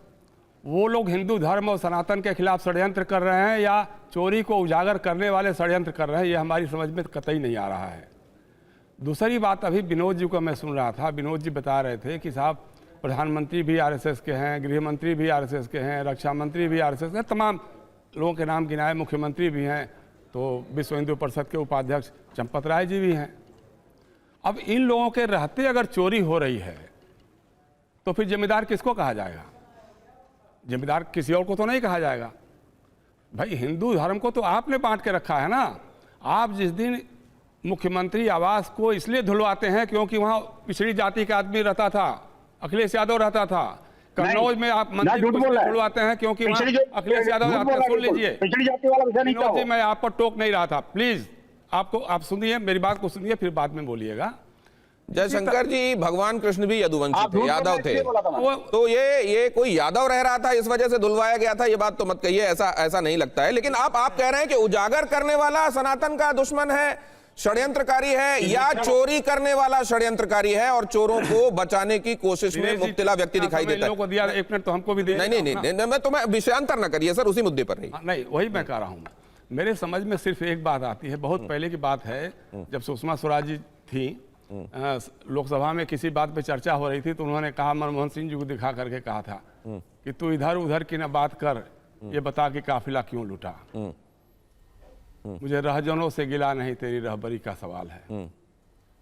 वो लोग हिंदू धर्म और सनातन के खिलाफ षड्यंत्र कर रहे हैं या चोरी को उजागर करने वाले षड्यंत्र कर रहे हैं, ये हमारी समझ में कतई नहीं आ रहा है। दूसरी बात, अभी विनोद जी को मैं सुन रहा था, विनोद जी बता रहे थे कि साहब प्रधानमंत्री भी आरएसएस के हैं, गृह मंत्री भी आरएसएस के हैं, रक्षा मंत्री भी आरएसएस के, तमाम लोगों के नाम गिनाए, मुख्यमंत्री भी हैं, तो विश्व हिंदू परिषद के उपाध्यक्ष चंपत राय जी भी हैं। अब इन लोगों के रहते अगर चोरी हो रही है तो फिर जिम्मेदार किसको कहा जाएगा? जिम्मेदार किसी और को तो नहीं कहा जाएगा। भाई हिंदू धर्म को तो आपने बांट के रखा है ना। आप जिस दिन मुख्यमंत्री आवास को इसलिए धुलवाते हैं क्योंकि वहां पिछड़ी जाति का आदमी रहता था, अखिलेश यादव रहता था। कन्नौज में आप मंदिर को धुलवाते हैं क्योंकि वहां अखिलेश यादव रहते हैं। सुन लीजिए विनोद जी, मैं आप पर टोक नहीं रहा था, प्लीज आप सुनिए, मेरी बात को सुनिए, फिर बाद में बोलिएगा। जयशंकर जी, भगवान कृष्ण भी यदुवंशी थे, यादव थे, तो ये कोई यादव रह रहा था इस वजह से धुलवाया गया था, ये बात तो मत कहिए, ऐसा नहीं लगता है। लेकिन आप कह रहे हैं कि उजागर करने वाला सनातन का दुश्मन है, षड्यंत्रकारी है, या चोरी करने वाला षड्यंत्रकारी है और चोरों को बचाने की कोशिश में मुब्तला व्यक्ति दिखाई देता है? दिया एक मिनट तो हमको भी दे। नहीं, मैं विषयांतर न करिए सर, उसी मुद्दे पर रही। नहीं, वही मैं कह रहा हूँ। मेरे समझ में सिर्फ एक बात आती है, बहुत पहले की बात है, जब सुषमा स्वराज जी थी, लोकसभा में किसी बात पे चर्चा हो रही थी, तो उन्होंने कहा, मनमोहन सिंह जी को दिखा करके कहा था कि तू इधर उधर की ना बात कर, ये बता कि काफिला क्यों लूटा। मुझे रहजनों से गिला नहीं, तेरी रहबरी का सवाल है।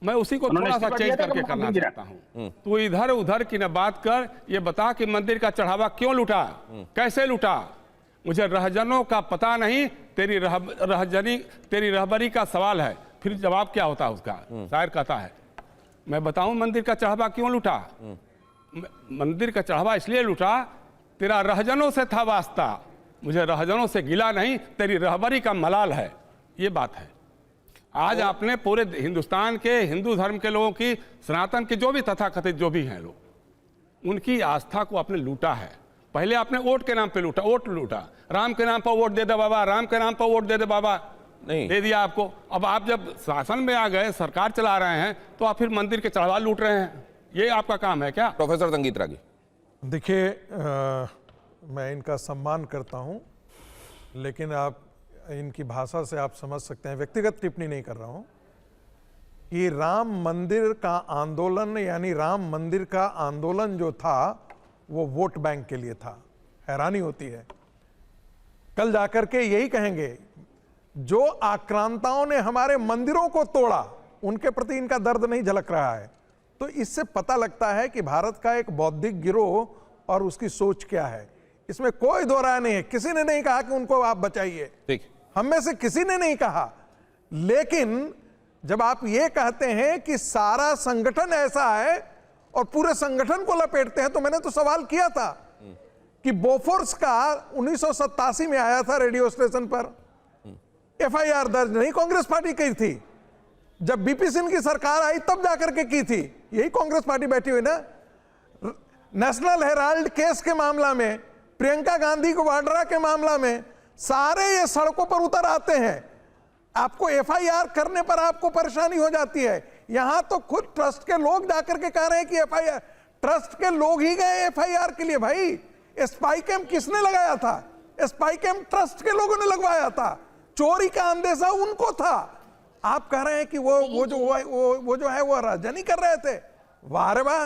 मैं उसी को थोड़ा सा चेंज करके करना चाहता हूँ। तू इधर उधर की ना बात कर, ये बता कि मंदिर का चढ़ावा क्यों लूटा, कैसे लूटा। मुझे रहजनों का पता नहीं, तेरी रहबरी का सवाल है। फिर जवाब क्या होता है उसका? शायर कहता है, मैं बताऊं मंदिर का चढ़ावा क्यों लूटा? मंदिर का चढ़ावा इसलिए लूटा, तेरा रहजनों से था वास्ता, मुझे रहजनों से गिला नहीं, तेरी रहबरी का मलाल है। ये बात है। आज आपने पूरे हिंदुस्तान के हिंदू धर्म के लोगों की, सनातन के जो भी तथाकथित जो भी हैं लोग, उनकी आस्था को आपने लूटा है। पहले आपने वोट के नाम पे लूटा, वोट लूटा, राम के नाम पर वोट दे दे बाबा, राम के नाम पर वोट दे दे बाबा, नहीं दे दिया आपको। अब आप जब शासन में आ गए, सरकार चला रहे हैं, तो आप फिर मंदिर के चढ़ावा लूट रहे हैं। ये आपका काम है क्या? प्रोफेसर संगीत रागी, देखिए, मैं इनका सम्मान करता हूं, लेकिन आप इनकी भाषा से आप समझ सकते हैं, व्यक्तिगत टिप्पणी नहीं कर रहा हूं, कि राम मंदिर का आंदोलन, यानी राम मंदिर का आंदोलन जो था वो वोट बैंक के लिए था। हैरानी होती है, कल जाकर के यही कहेंगे, जो आक्रांताओं ने हमारे मंदिरों को तोड़ा उनके प्रति इनका दर्द नहीं झलक रहा है। तो इससे पता लगता है कि भारत का एक बौद्धिक गिरोह और उसकी सोच क्या है, इसमें कोई दो राय नहीं है। किसी ने नहीं कहा कि उनको आप बचाइए, ठीक, हम में से किसी ने नहीं कहा। लेकिन जब आप ये कहते हैं कि सारा संगठन ऐसा है और पूरे संगठन को लपेटते हैं, तो मैंने तो सवाल किया था कि बोफोर्स का 1987 में आया था रेडियो स्टेशन पर, एफआईआर दर्ज नहीं कांग्रेस पार्टी की थी। जब बीपी सिंह की सरकार आई तब जाकर के की थी, यही कांग्रेस पार्टी बैठी हुई ना। नेशनल हेराल्ड केस के मामला में, प्रियंका गांधी को वाड्रा के मामला में, सारे ये सड़कों पर उतर आते हैं। आपको एफआईआर करने पर आपको परेशानी हो जाती है। यहां तो खुद ट्रस्ट के लोग जाकर के कह रहे हैं कि एफआईआर, ट्रस्ट के लोग ही गए एफआईआर के लिए। भाई, स्पाई कैंप किसने लगाया था? स्पाई कैंप ट्रस्ट के लोगों ने लगवाया था, चोरी का अंदेशा उनको था। आप कह रहे हैं कि वो जो है वो राजनी कर रहे थे। वाह रे वाह,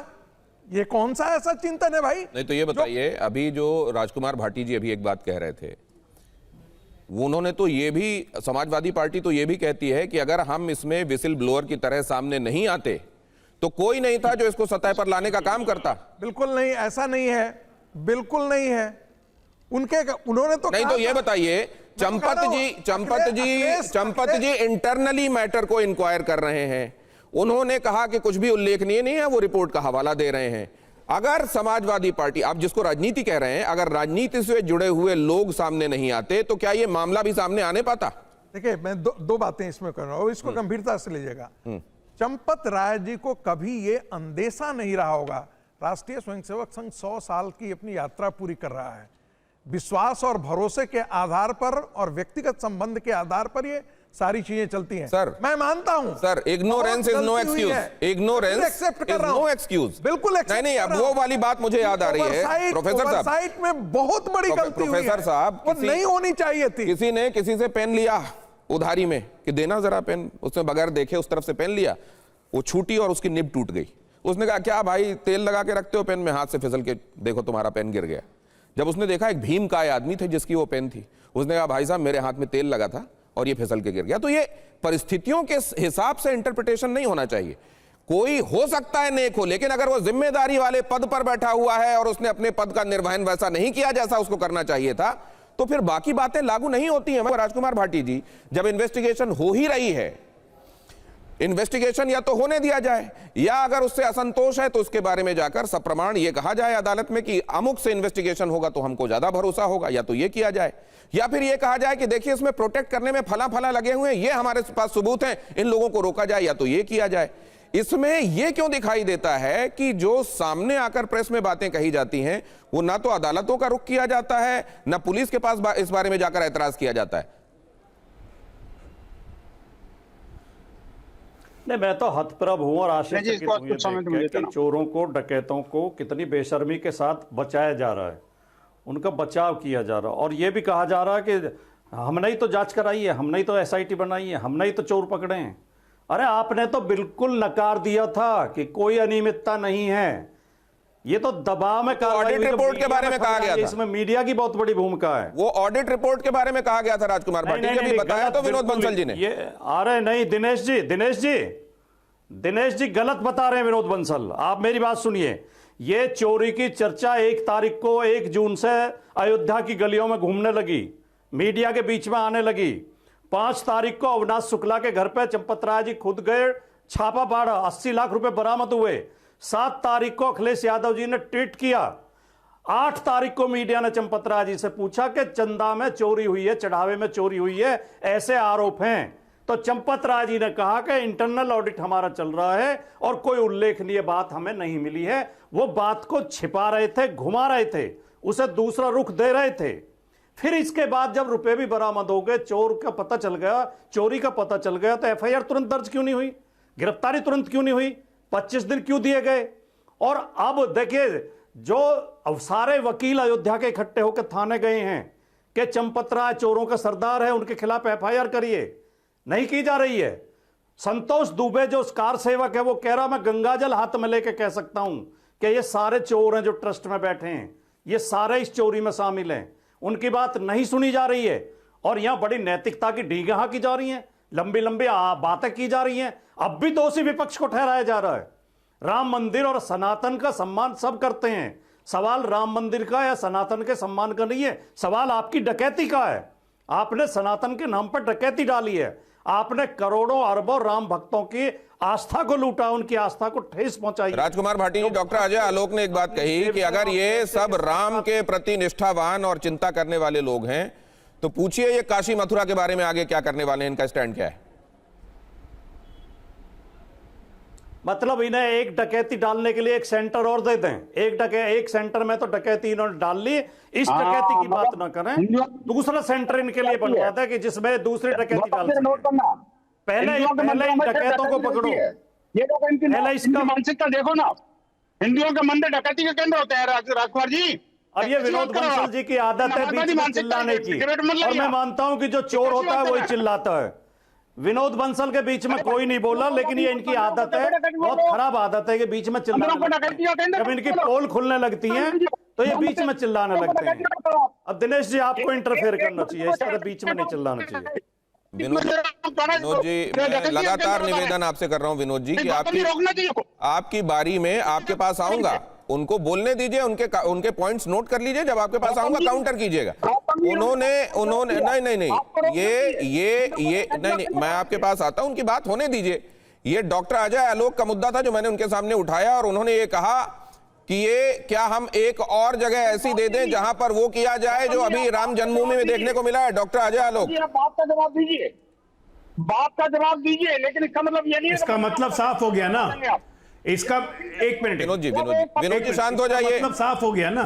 ये कौन सा ऐसा चिंतन है भाई? नहीं तो ये बताइए, अभी जो राजकुमार भाटी जी अभी एक बात कह रहे थे, उन्होंने तो ये भी, समाजवादी पार्टी तो ये भी कहती है कि अगर हम इसमें विसिल ब्लोअर की तरह सामने नहीं आते तो कोई नहीं था जो इसको सतह पर लाने का काम करता। बिल्कुल नहीं, ऐसा नहीं है, बिल्कुल नहीं है। उन्होंने तो नहीं, तो ये बताइए, चंपत जी इंटरनली मैटर को इंक्वायर कर रहे हैं, उन्होंने कहा कि कुछ भी उल्लेखनीय नहीं है, वो रिपोर्ट का हवाला दे रहे हैं। अगर समाजवादी पार्टी, आप जिसको राजनीति कह रहे हैं, अगर राजनीति से जुड़े हुए लोग सामने नहीं आते तो क्या ये मामला भी सामने आने पाता? देखिए, मैं दो बातें इसमें कर रहा हूं, इसको गंभीरता से लीजिएगा। चंपत राय जी को कभी ये अंदेशा नहीं रहा होगा। राष्ट्रीय स्वयंसेवक संघ 100 साल की अपनी यात्रा पूरी कर रहा है। विश्वास और भरोसे के आधार पर और व्यक्तिगत संबंध के आधार पर ये सारी चीजें चलती हैं। सर, मैं मानता हूं sir, ignorance is no excuse, ignorance accept is no excuse. बिल्कुल एक्सेप्ट। नहीं, अब वो वाली बात मुझे याद आ रही है, प्रोफेसर साहब, साइट में बहुत बड़ी गलती हुई है, प्रोफेसर साहब, वो नहीं होनी चाहिए थी। किसी ने किसी से पेन लिया उधारी में कि देना जरा पेन, उसने बगैर देखे उस तरफ से पेन लिया, वो छूटी और उसकी निब टूट गई। उसने कहा, क्या भाई तेल लगा के रखते हो पेन में? हाथ से फिसल के देखो तुम्हारा पेन गिर गया। जब उसने देखा एक भीम काय आदमी थे जिसकी वो पेन थी, उसने कहा, भाई साहब मेरे हाथ में तेल लगा था और ये फिसल के गिर गया। तो ये परिस्थितियों के हिसाब से इंटरप्रिटेशन नहीं होना चाहिए। कोई हो सकता है नेक हो, लेकिन अगर वो जिम्मेदारी वाले पद पर बैठा हुआ है और उसने अपने पद का निर्वहन वैसा नहीं किया जैसा उसको करना चाहिए था, तो फिर बाकी बातें लागू नहीं होती हैं। राजकुमार भाटी जी, जब इन्वेस्टिगेशन हो ही रही है, इन्वेस्टिगेशन या तो होने दिया जाए, या अगर उससे असंतोष है तो उसके बारे में जाकर सप्रमाण ये कहा जाए अदालत में कि अमुक से इन्वेस्टिगेशन होगा तो हमको ज्यादा भरोसा होगा, या तो ये किया जाए, या फिर ये कहा जाए कि देखिए इसमें प्रोटेक्ट करने में फला फला लगे हुए हैं, ये हमारे पास सबूत हैं, इन लोगों को रोका जाए, या तो ये किया जाए। इसमें यह क्यों दिखाई देता है कि जो सामने आकर प्रेस में बातें कही जाती हैं वो ना तो अदालतों का रुख किया जाता है, ना पुलिस के पास इस बारे में जाकर ऐतराज किया जाता है? नहीं, मैं तो हतप्रभ हूं और आश्चर्यचकित हूं ये देख के कि चोरों को, डकैतों को कितनी बेशर्मी के साथ बचाया जा रहा है, उनका बचाव किया जा रहा है। और ये भी कहा जा रहा है कि हमने ही तो जांच कराई है, हमने ही तो एसआईटी बनाई है, हमने ही तो चोर पकड़े हैं। अरे आपने तो बिल्कुल नकार दिया था कि कोई अनियमितता नहीं है, ये तो दबाव में ऑडिट रिपोर्ट के बारे में कहा गया था, इसमें मीडिया की बहुत बड़ी भूमिका है। वो ऑडिट रिपोर्ट के बारे में कहा गया था राजकुमार भाटी ने भी बताया तो विनोद बंसल जी ने। ये अरे नहीं, दिनेश जी गलत बता रहे हैं विनोद बंसल, आप मेरी बात सुनिए। ये चोरी की चर्चा 1 तारीख को 1 जून से अयोध्या की गलियों में घूमने लगी, मीडिया के बीच में आने लगी। 5 तारीख को अविनाश शुक्ला के घर पे चंपत राय जी खुद गए, छापा पाड़ा, 80 लाख रुपए बरामद हुए। 7 तारीख को अखिलेश यादव जी ने ट्वीट किया। 8 तारीख को मीडिया ने चंपत राय जी से पूछा कि चंदा में चोरी हुई है, चढ़ावे में चोरी हुई है, ऐसे आरोप हैं। तो चंपत राय जी ने कहा कि इंटरनल ऑडिट हमारा चल रहा है और कोई उल्लेखनीय बात हमें नहीं मिली है। वो बात को छिपा रहे थे, घुमा रहे थे, उसे दूसरा रुख दे रहे थे। फिर इसके बाद जब रुपए भी बरामद हो गए, चोर का पता चल गया, चोरी का पता चल गया, तो एफआईआर तुरंत दर्ज क्यों नहीं हुई? गिरफ्तारी तुरंत क्यों नहीं हुई? 25 दिन क्यों दिए गए? और अब देखिए, जो अब सारे वकील अयोध्या के इकट्ठे होकर थाने गए हैं कि चंपत राय चोरों का सरदार है, उनके खिलाफ एफआईआर करिए, नहीं की जा रही है। संतोष दुबे जो कार सेवक है वो कह रहा मैं गंगाजल हाथ में लेके कह सकता हूं कि ये सारे चोर हैं जो ट्रस्ट में बैठे हैं, ये सारे इस चोरी में शामिल हैं। उनकी बात नहीं सुनी जा रही है और यहां बड़ी नैतिकता की ढींगा की जा रही हैं, लंबी लंबी बातें की जा रही हैं। अब भी दोषी विपक्ष को ठहराया जा रहा है। राम मंदिर और सनातन का सम्मान सब करते हैं, सवाल राम मंदिर का या सनातन के सम्मान का नहीं है, सवाल आपकी डकैती का है। आपने सनातन के नाम पर डकैती डाली है, आपने करोड़ों अरबों राम भक्तों की आस्था को लूटा, उनकी आस्था को ठेस पहुंचाई। राजकुमार भाटी जी, डॉक्टर अजय आलोक ने एक बात कही कि अगर ये सब राम के प्रति निष्ठावान और चिंता करने वाले लोग हैं तो पूछिए ये काशी मथुरा के बारे में आगे क्या करने वाले हैं, इनका स्टैंड क्या है? मतलब इन्हें एक डकैती डालने के लिए एक सेंटर और दे दें, एक सेंटर में तो डकैती इन्होंने डाल ली, इस डकैती की बात ना करें, दूसरा सेंटर इनके लिए बनवा दे कि जिसमें दूसरी डकैती डाल सकें। पहले इन डकैतों को पकड़ो, ये लोग इनकी इसका मानसिकता देखो ना। हिंदुओं के मंदिर डकैती के केंद्र होते हैं राजकुमार जी। अब ये विनोद बंसल जी की आदत है बीच में चिल्लाने की, और मैं मानता हूं कि जो चोर होता है वही चिल्लाता है। विनोद बंसल के बीच में कोई नहीं बोला, लेकिन ये इनकी आदत है, बहुत खराब आदत है कि बीच में चिल्लाने लगते हैं। जब इनकी पोल खुलने लगती है तो ये बीच में चिल्लाने लगते हैं। अब दिनेश जी आपको इंटरफेयर करना चाहिए, इस तरह बीच में नहीं चिल्लाना चाहिए। विनोद जी, मैं लगातार निवेदन आपसे कर रहा हूं विनोद जी कि आपकी बारी में आपके पास आऊंगा, उनको बोलने दीजिए, उनके पॉइंट्स नोट कर लीजिए, जब आपके पास आऊंगा काउंटर कीजिएगा। उन्होंने नहीं, ये नहीं, मैं आपके पास आता हूं, उनकी बात होने दीजिए। ये डॉक्टर अजय आलोक का मुद्दा था जो मैंने उनके सामने उठाया, और उन्होंने ये कहा कि ये क्या हम एक और जगह ऐसी दे दें जहां पर वो किया जाए जो अभी राम जन्मभूमि में देखने को मिला है। डॉक्टर अजय आलोक, बात का जवाब दीजिए, बात का जवाब दीजिए, लेकिन इसका मतलब ये नहीं है, इसका मतलब साफ हो गया ना। इसका एक मिनट विनोद जी शांत हो जाइए। मतलब साफ हो गया ना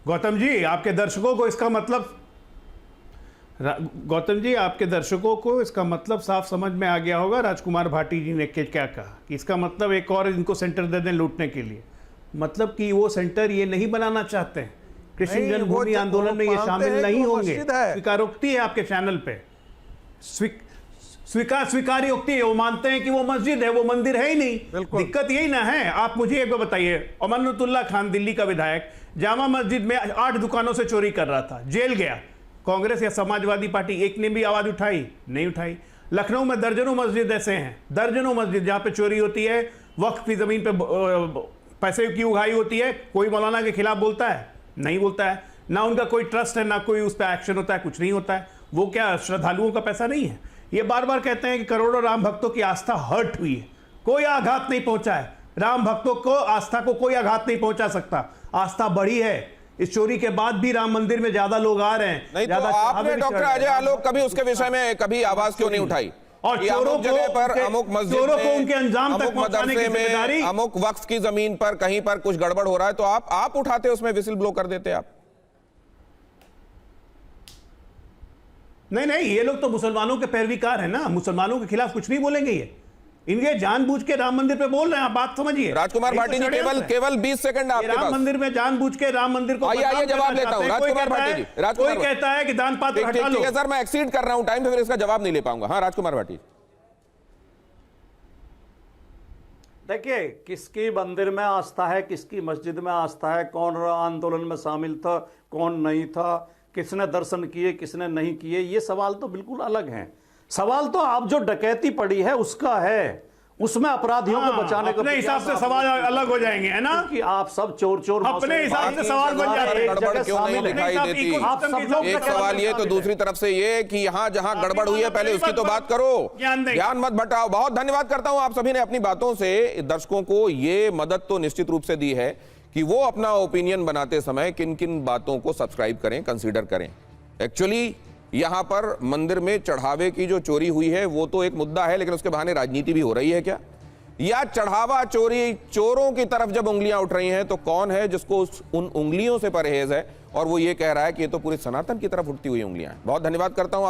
गौतम जी, आपके दर्शकों को इसका मतलब, गौतम जी आपके दर्शकों को इसका मतलब साफ समझ में आ गया होगा राजकुमार भाटी जी ने क्या कहा कि इसका मतलब एक और इनको सेंटर दे दें लूटने के लिए। मतलब कि वो सेंटर ये नहीं बनाना चाहते हैं, कृष्ण जन्मभूमि आंदोलन में ये शामिल नहीं होंगे। स्वीकारोक्ति है आपके चैनल पे, स्वीकारोक्ति है, वो मानते हैं कि वो मस्जिद है, वो मंदिर है ही नहीं। दिक्कत यही ना है। आप मुझे एक बार बताइए, अमानुतुल्लाह खान दिल्ली का विधायक जामा मस्जिद में 8 दुकानों से चोरी कर रहा था, जेल गया। कांग्रेस या समाजवादी पार्टी एक ने भी आवाज उठाई? नहीं उठाई। लखनऊ में दर्जनों मस्जिद ऐसे हैं, दर्जनों मस्जिद जहां पे चोरी होती है, वक्फ की जमीन पे पैसे की उगाही होती है। कोई मौलाना के खिलाफ बोलता है? नहीं बोलता है। ना उनका कोई ट्रस्ट है, ना कोई उस पर एक्शन होता है, कुछ नहीं होता है। वो क्या श्रद्धालुओं का पैसा नहीं है? ये बार बार कहते हैं कि करोड़ों राम भक्तों की आस्था हर्ट हुई है, कोई आघात नहीं पहुंचा है। राम भक्तों को, आस्था को कोई आघात नहीं पहुंचा सकता। आस्था बढ़ी है। इस चोरी के बाद भी राम मंदिर में ज्यादा लोग आ रहे हैं। नहीं तो आपने डॉक्टर अजय आलोक कभी उसके विषय में कभी आवाज क्यों नहीं उठाई? और चोरों पर अमुक मस्जिद चोरों को उनके अंजाम तक पहुंचाने की जिम्मेदारी, अमुक वक्फ की जमीन पर कहीं पर कुछ गड़बड़ हो रहा है तो आप उठाते, उसमें विसिल ब्लो कर देते आप। नहीं, ये लोग तो मुसलमानों के पैरवीकार है ना, मुसलमानों के खिलाफ कुछ नहीं बोलेंगे। ये इनके जानबूझ के राम मंदिर पे बोल रहे हैं, आप बात समझिए। राजकुमार भाटी जी, केवल 20 सेकंड आपके पास। राम मंदिर में जानबूझ के राम मंदिर को आइए जवाब लेता हूं। राजकुमार भाटी जी, कोई कहता है कि दान पात्र हटा लो। ठीक है सर, मैं एक्सीड कर रहा हूं टाइम, फिर इसका जवाब नहीं ले पाऊंगा। हाँ राजकुमार भाटी, देखिए किसकी मंदिर में आस्था है, किसकी मस्जिद में आस्था है, कौन आंदोलन में शामिल था, कौन नहीं था, किसने दर्शन किए, किसने नहीं किए, ये सवाल तो बिल्कुल अलग हैं। सवाल तो आप जो डकैती पड़ी है उसका है, उसमें अपराधियों को बचाने को अपने हिसाब से सवाल अलग हो जाएंगे, है ना? कि आप सब चोर अपने हिसाब से सवाल बन जाते हैं। गड़बड़ क्यों नहीं दिखाई देती? आप सब लोग एक सवाल ये तो दूसरी तरफ से ये कि यहाँ जहाँ गड़बड़ हुई है पहले उसकी तो बात करो, ज्ञान मत बटाओ। बहुत धन्यवाद करता हूं आप सभी ने अपनी बातों से दर्शकों को ये मदद तो निश्चित रूप से दी है कि वो अपना ओपिनियन बनाते समय किन किन बातों को सब्सक्राइब करें, कंसीडर करें। एक्चुअली यहां पर मंदिर में चढ़ावे की जो चोरी हुई है वो तो एक मुद्दा है, लेकिन उसके बहाने राजनीति भी हो रही है क्या? या चढ़ावा चोरी, चोरों की तरफ जब उंगलियां उठ रही हैं तो कौन है जिसको उन उंगलियों से परहेज है और वो ये कह रहा है कि ये तो पूरे सनातन की तरफ उठती हुई उंगलियां हैं। बहुत धन्यवाद करता हूं।